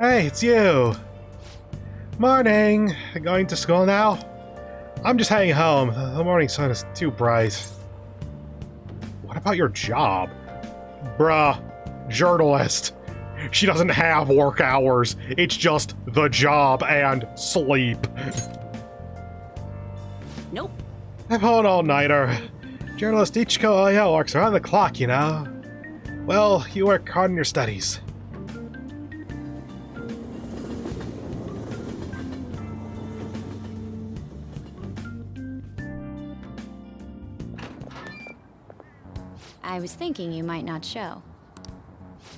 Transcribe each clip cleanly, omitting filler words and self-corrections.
Hey, it's you. Morning. Going to school now? I'm just heading home. The morning sun is too bright. What about your job? Bruh, journalist. She doesn't have work hours. It's just the job and sleep. Nope. I'm an all-nighter. Journalist Ichiko works around the clock, you know. Well, you work hard on your studies. I was thinking you might not show.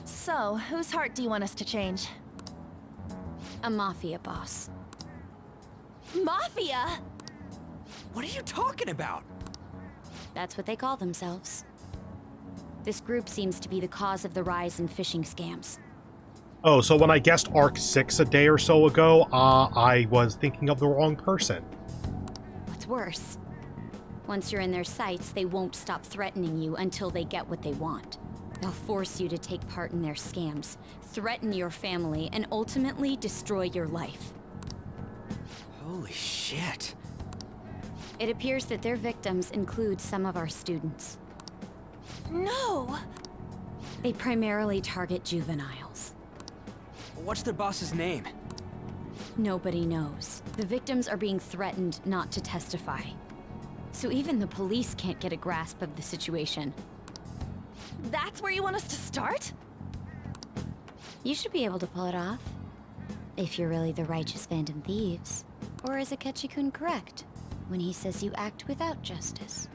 So, whose heart do you want us to change? A mafia boss. Mafia? What are you talking about? That's what they call themselves. This group seems to be the cause of the rise in phishing scams. Oh, so when I guessed Arc 6 a day or so ago, I was thinking of the wrong person. What's worse, once you're in their sights, they won't stop threatening you until they get what they want. They'll force you to take part in their scams, threaten your family, and ultimately destroy your life. Holy shit. It appears that their victims include some of our students. No! They primarily target juveniles. What's their boss's name? Nobody knows. The victims are being threatened not to testify. So even the police can't get a grasp of the situation. That's where you want us to start? You should be able to pull it off. If you're really the righteous Phantom Thieves. Or is Akechi-kun correct when he says you act without justice?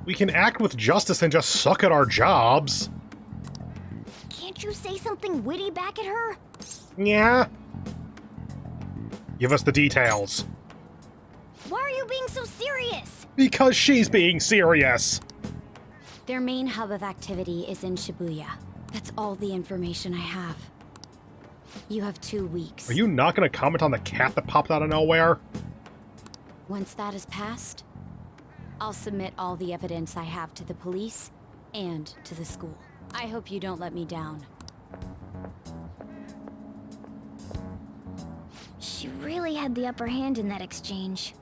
We can act with justice and just suck at our jobs. Can't you say something witty back at her? Yeah. Give us the details. Why are you being so serious? Because she's being serious. Their main hub of activity is in Shibuya. That's all the information I have. You have 2 weeks. Are you not going to comment on the cat that popped out of nowhere? Once that is passed, I'll submit all the evidence I have to the police and to the school. I hope you don't let me down. She really had the upper hand in that exchange.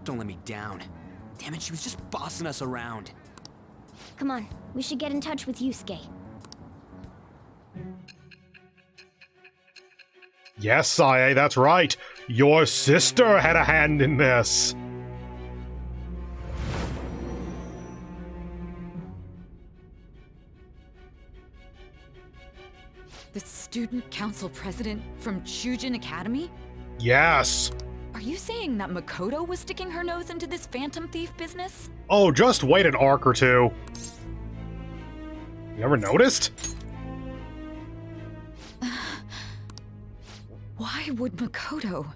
Don't let me down. Damn it, she was just bossing us around. Come on, we should get in touch with Yusuke. Yes, Sae, that's right. Your sister had a hand in this. The student council president from Chujin Academy? Yes. Are you saying that Makoto was sticking her nose into this phantom thief business? Oh, just wait an arc or two. You ever noticed? Why would Makoto?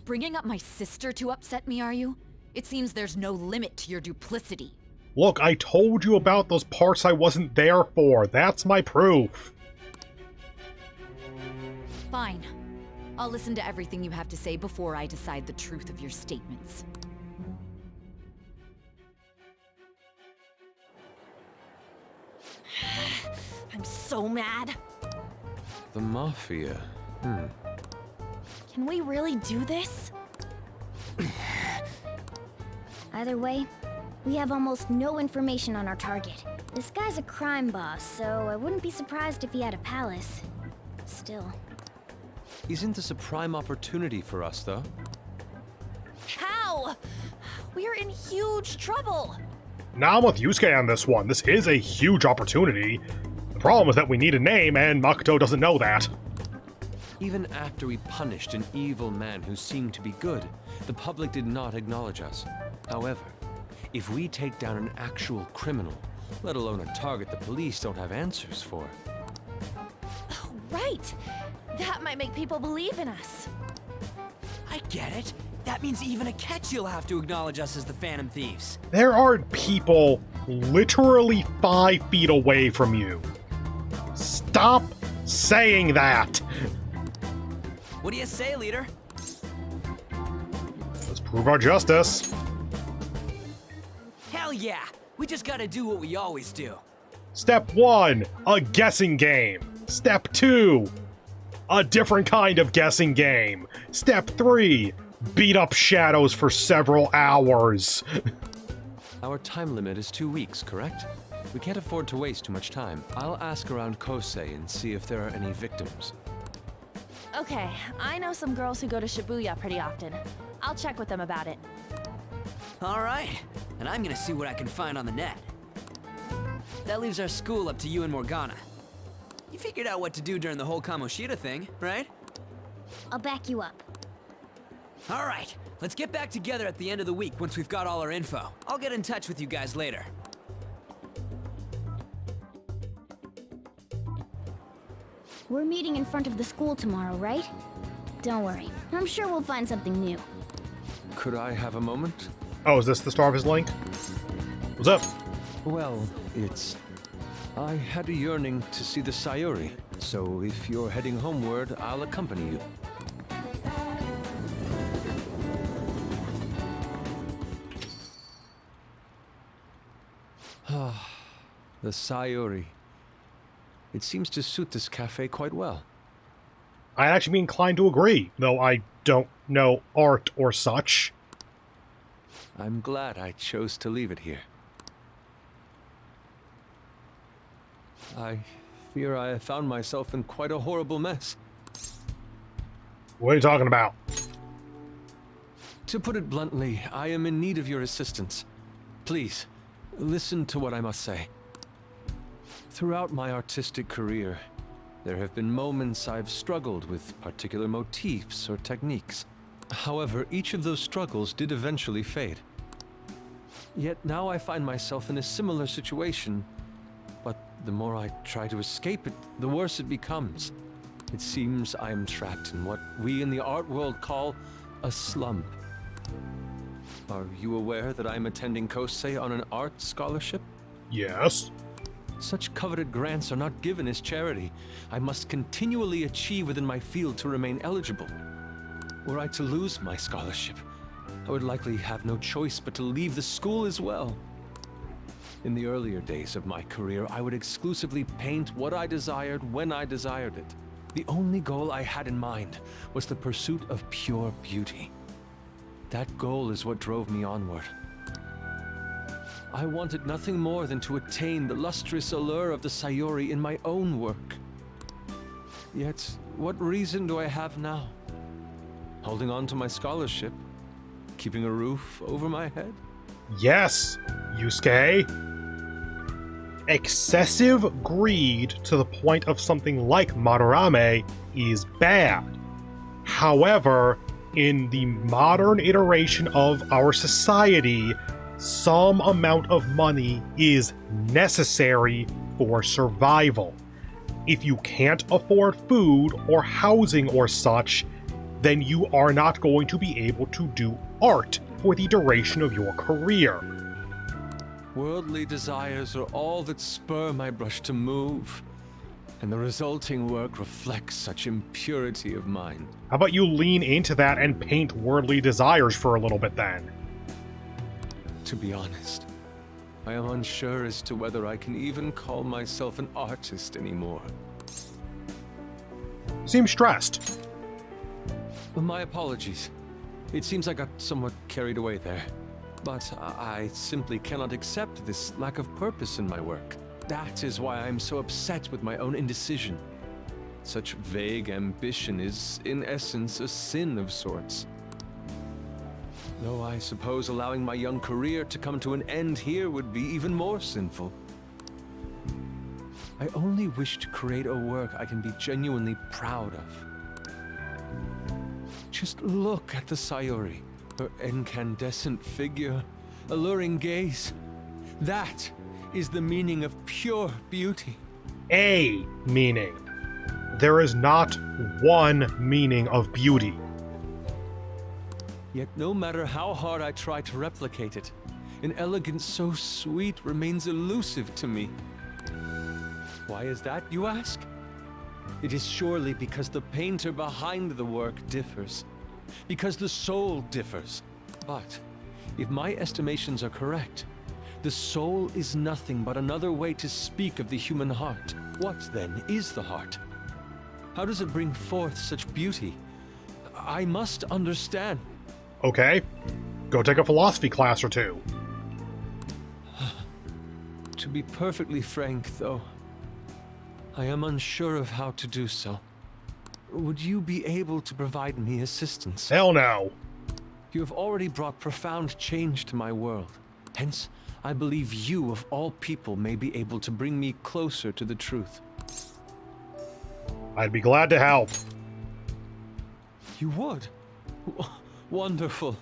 Bringing up my sister to upset me, are you? It seems there's no limit to your duplicity. Look, I told you about those parts I wasn't there for. That's my proof. Fine. I'll listen to everything you have to say before I decide the truth of your statements. I'm so mad. The Mafia. Can we really do this? Either way, we have almost no information on our target. This guy's a crime boss, so I wouldn't be surprised if he had a palace. Still. Isn't this a prime opportunity for us, though? How? We're in huge trouble. Now I'm with Yusuke on this one. This is a huge opportunity. The problem is that we need a name, and Makoto doesn't know that. Even after we punished an evil man who seemed to be good, the public did not acknowledge us. However, if we take down an actual criminal, let alone a target the police don't have answers for. Oh, right. That might make people believe in us. I get it. That means even Akechi will have to acknowledge us as the Phantom Thieves. There are people literally 5 feet away from you. Stop saying that! What do you say, leader? Let's prove our justice. Hell yeah! We just gotta do what we always do. Step 1, a guessing game. Step 2, a different kind of guessing game. Step 3, beat up shadows for several hours. Our time limit is 2 weeks, correct? We can't afford to waste too much time. I'll ask around Kosei and see if there are any victims. Okay, I know some girls who go to Shibuya pretty often. I'll check with them about it. All right, and I'm gonna see what I can find on the net. That leaves our school up to you and Morgana. You figured out what to do during the whole Kamoshida thing, right? I'll back you up. All right, let's get back together at the end of the week once we've got all our info. I'll get in touch with you guys later. We're meeting in front of the school tomorrow, right? Don't worry. I'm sure we'll find something new. Could I have a moment? Oh, is this the star of his link? What's up? Well, I had a yearning to see the Sayuri, so if you're heading homeward, I'll accompany you. The Sayuri. It seems to suit this cafe quite well. I'd actually be inclined to agree, though I don't know art or such. I'm glad I chose to leave it here. I fear I have found myself in quite a horrible mess. What are you talking about? To put it bluntly, I am in need of your assistance. Please, listen to what I must say. Throughout my artistic career, there have been moments I've struggled with particular motifs or techniques. However, each of those struggles did eventually fade. Yet now I find myself in a similar situation, but the more I try to escape it, the worse it becomes. It seems I am trapped in what we in the art world call a slump. Are you aware that I'm attending Kosei on an art scholarship? Yes. Such coveted grants are not given as charity. I must continually achieve within my field to remain eligible. Were I to lose my scholarship, I would likely have no choice but to leave the school as well. In the earlier days of my career, I would exclusively paint what I desired when I desired it. The only goal I had in mind was the pursuit of pure beauty. That goal is what drove me onward. I wanted nothing more than to attain the lustrous allure of the Sayuri in my own work. Yet, what reason do I have now? Holding on to my scholarship? Keeping a roof over my head? Yes, Yusuke. Excessive greed to the point of something like Madarame is bad. However, in the modern iteration of our society, some amount of money is necessary for survival. If you can't afford food or housing or such, then you are not going to be able to do art for the duration of your career. Worldly desires are all that spur my brush to move, and the resulting work reflects such impurity of mind. How about you lean into that and paint worldly desires for a little bit then? To be honest, I am unsure as to whether I can even call myself an artist anymore. Seems stressed. My apologies. It seems I got somewhat carried away there. But I simply cannot accept this lack of purpose in my work. That is why I'm so upset with my own indecision. Such vague ambition is, in essence, a sin of sorts. Though I suppose allowing my young career to come to an end here would be even more sinful. I only wish to create a work I can be genuinely proud of. Just look at the Sayuri, her incandescent figure, alluring gaze. That is the meaning of pure beauty. A meaning. There is not one meaning of beauty. Yet no matter how hard I try to replicate it, an elegance so sweet remains elusive to me. Why is that, you ask? It is surely because the painter behind the work differs, because the soul differs. But if my estimations are correct, The soul is nothing but another way to speak of the human heart. What, then, is the heart? How does it bring forth such beauty? I must understand. Okay. Go take a philosophy class or two. To be perfectly frank, though, I am unsure of how to do so. Would you be able to provide me assistance? Hell no. You have already brought profound change to my world. Hence, I believe you, of all people, may be able to bring me closer to the truth. I'd be glad to help. You would? Wonderful.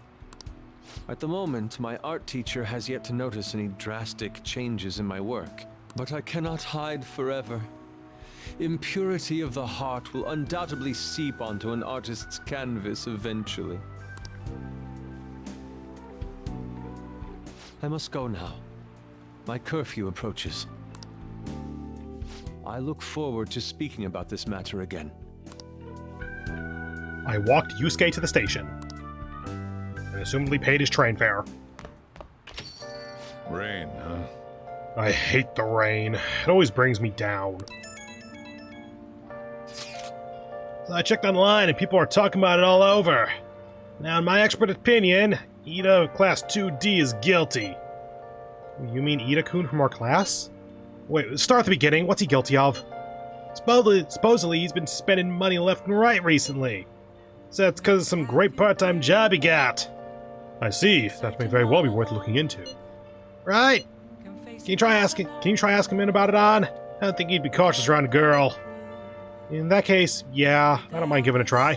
At the moment, my art teacher has yet to notice any drastic changes in my work. But I cannot hide forever. Impurity of the heart will undoubtedly seep onto an artist's canvas eventually. I must go now. My curfew approaches. I look forward to speaking about this matter again. I walked Yusuke to the station, and assumedly paid his train fare. Rain, huh? I hate the rain. It always brings me down. So I checked online, and people are talking about it all over. Now, in my expert opinion, Ida of Class 2D is guilty. You mean Ida-kun from our class? Wait, start at the beginning. What's he guilty of? Supposedly he's been spending money left and right recently. So that's because of some great part-time job he got. I see. That may very well be worth looking into. Right? Can you try asking him in about it on? I don't think he'd be cautious around a girl. In that case, yeah, I don't mind giving it a try.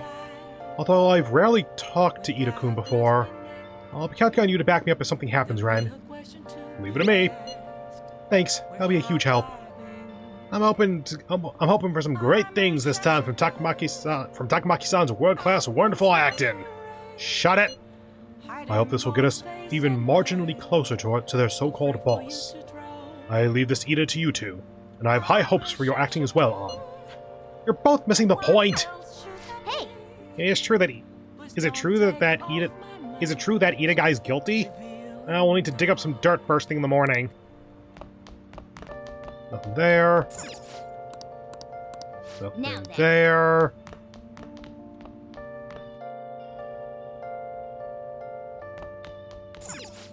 Although I've rarely talked to Ida-kun before. I'll be counting on you to back me up if something happens, Ren. Leave it to me. Thanks, that'll be a huge help. I'm hoping for some great things this time from Takamaki-san's world-class wonderful acting. Shut it! I hope this will get us even marginally closer to their so-called boss. I leave this Ida to you two, and I have high hopes for your acting as well, An. You're both missing the point! Hey! It's true that is it true that Ida guy's guilty? We'll need to dig up some dirt first thing in the morning. Nothing there. Nothing there.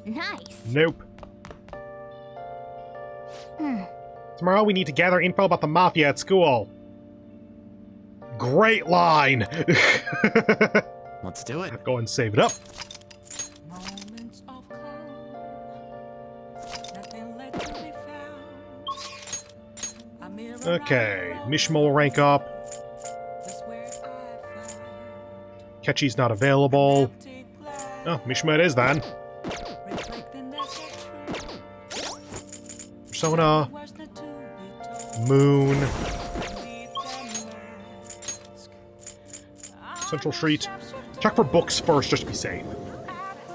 Nice. Nope. Tomorrow we need to gather info about the Mafia at school. Great line! Let's do it. Go and save it up. Okay, Mishima will rank up. Ketchi's not available. Oh, Mishima it is then. Persona. Moon. Central Street. Check for books first, just to be safe.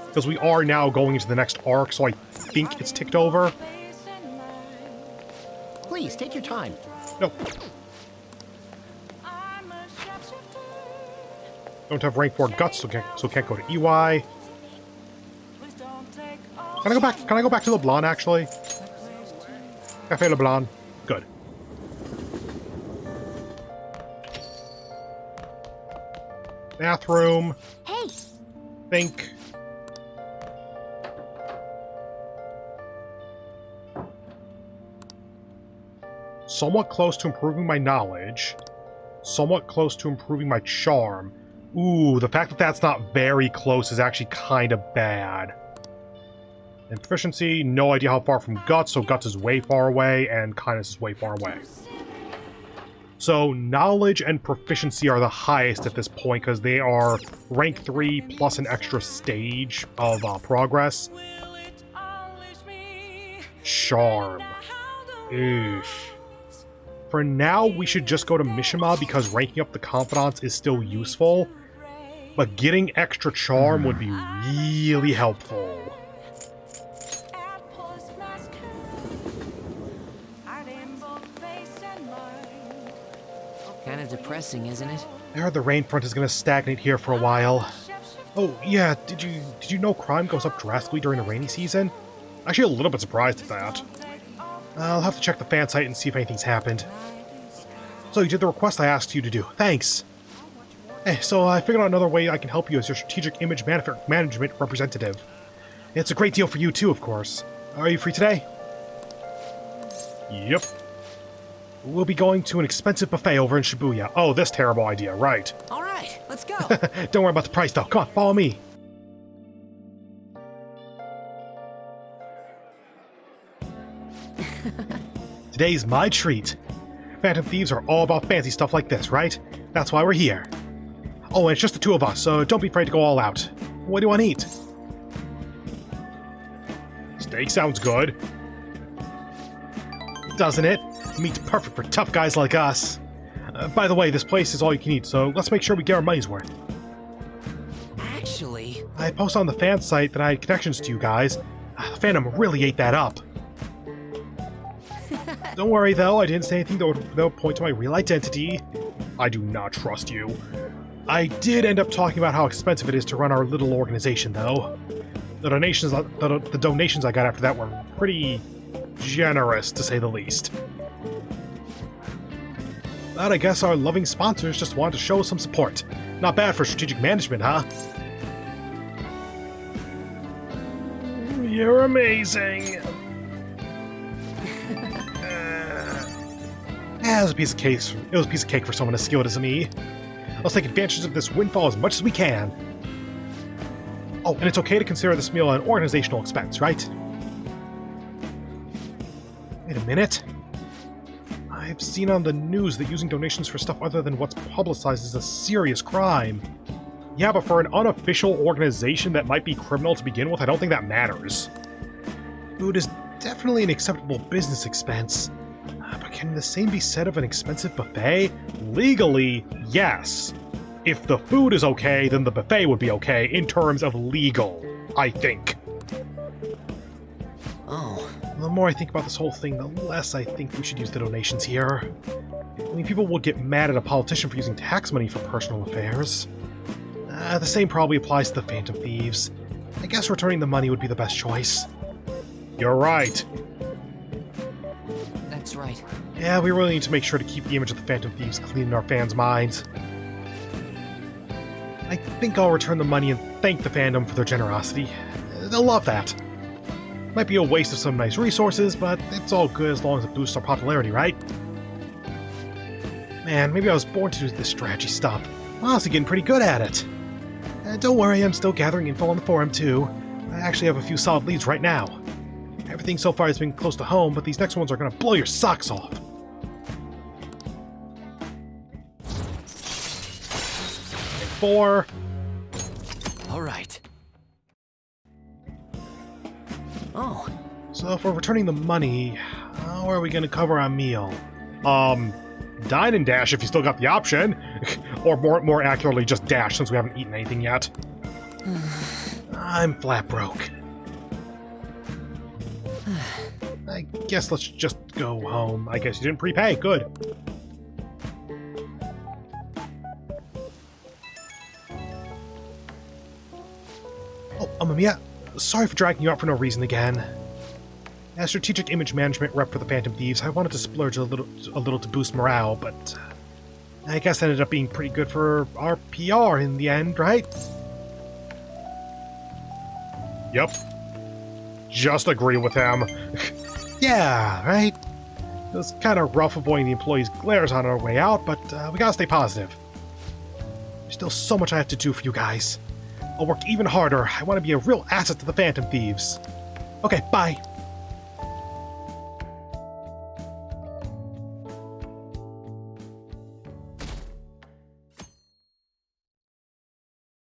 Because we are now going into the next arc, so I think it's ticked over. Please, take your time. Nope. Don't have rank 4 guts, so can't go to EY. Can I go back to LeBlanc, actually? Cafe LeBlanc. Good. Bathroom. Hey! Think. Somewhat close to improving my knowledge. Somewhat close to improving my charm. Ooh, the fact that that's not very close is actually kind of bad. And proficiency, no idea how far from Guts, so Guts is way far away, and Kindness is way far away. So, knowledge and proficiency are the highest at this point, because they are rank 3 plus an extra stage of progress. Charm. Eesh. For now, we should just go to Mishima, because ranking up the Confidants is still useful. But getting extra charm would be really helpful. Kind of depressing, isn't it? I heard the rain front is going to stagnate here for a while. Oh, yeah, did you know crime goes up drastically during the rainy season? Actually, a little bit surprised at that. I'll have to check the fan site and see if anything's happened. So you did the request I asked you to do. Thanks. Hey, so I figured out another way I can help you as your strategic image management representative. It's a great deal for you too, of course. Are you free today? Yep. We'll be going to an expensive buffet over in Shibuya. Oh, this terrible idea, right. All right, let's go. Don't worry about the price, though. Come on, follow me. Today's my treat. Phantom Thieves are all about fancy stuff like this, right? That's why we're here. Oh, and it's just the two of us, so don't be afraid to go all out. What do you want to eat? Steak sounds good. Doesn't it? Meat's perfect for tough guys like us. By the way, this place is all you can eat, so let's make sure we get our money's worth. Actually... I posted on the fan site that I had connections to you guys. The Phantom really ate that up. Don't worry, though, I didn't say anything that would point to my real identity. I do not trust you. I did end up talking about how expensive it is to run our little organization, though. The donations I got after that were pretty generous, to say the least. But I guess our loving sponsors just wanted to show us some support. Not bad for strategic management, huh? You're amazing. It was a piece of cake. It was a piece of cake for someone as skilled as me. Let's take advantage of this windfall as much as we can. Oh, and it's okay to consider this meal an organizational expense, right? Wait a minute. I've seen on the news that using donations for stuff other than what's publicized is a serious crime. Yeah, but for an unofficial organization that might be criminal to begin with, I don't think that matters. Food is definitely an acceptable business expense. But can the same be said of an expensive buffet? Legally, yes. If the food is okay, then the buffet would be okay in terms of legal, I think. Oh. The more I think about this whole thing, the less I think we should use the donations here. I mean, people will get mad at a politician for using tax money for personal affairs. The same probably applies to the Phantom Thieves. I guess returning the money would be the best choice. You're right. That's right. Yeah, we really need to make sure to keep the image of the Phantom Thieves clean in our fans' minds. I think I'll return the money and thank the fandom for their generosity. They'll love that. Might be a waste of some nice resources, but it's all good as long as it boosts our popularity, right? Man, maybe I was born to do this strategy stuff. I'm honestly getting pretty good at it. Don't worry, I'm still gathering info on the forum too. I actually have a few solid leads right now. Everything so far has been close to home, but these next ones are gonna blow your socks off. And 4. All right. Oh. So if we're returning the money, how are we gonna cover our meal? Dine and dash if you still got the option. Or more accurately, just dash since we haven't eaten anything yet. I'm flat broke. I guess let's just go home. I guess you didn't prepay. Good. Oh, Amamiya, sorry for dragging you out for no reason again. As strategic image management rep for the Phantom Thieves, I wanted to splurge a little to boost morale, but I guess that ended up being pretty good for our PR in the end, right? Yep. Just agree with him. Yeah, right? It was kind of rough avoiding the employees' glares on our way out, but we gotta stay positive. There's still so much I have to do for you guys. I'll work even harder. I want to be a real asset to the Phantom Thieves. Okay, bye.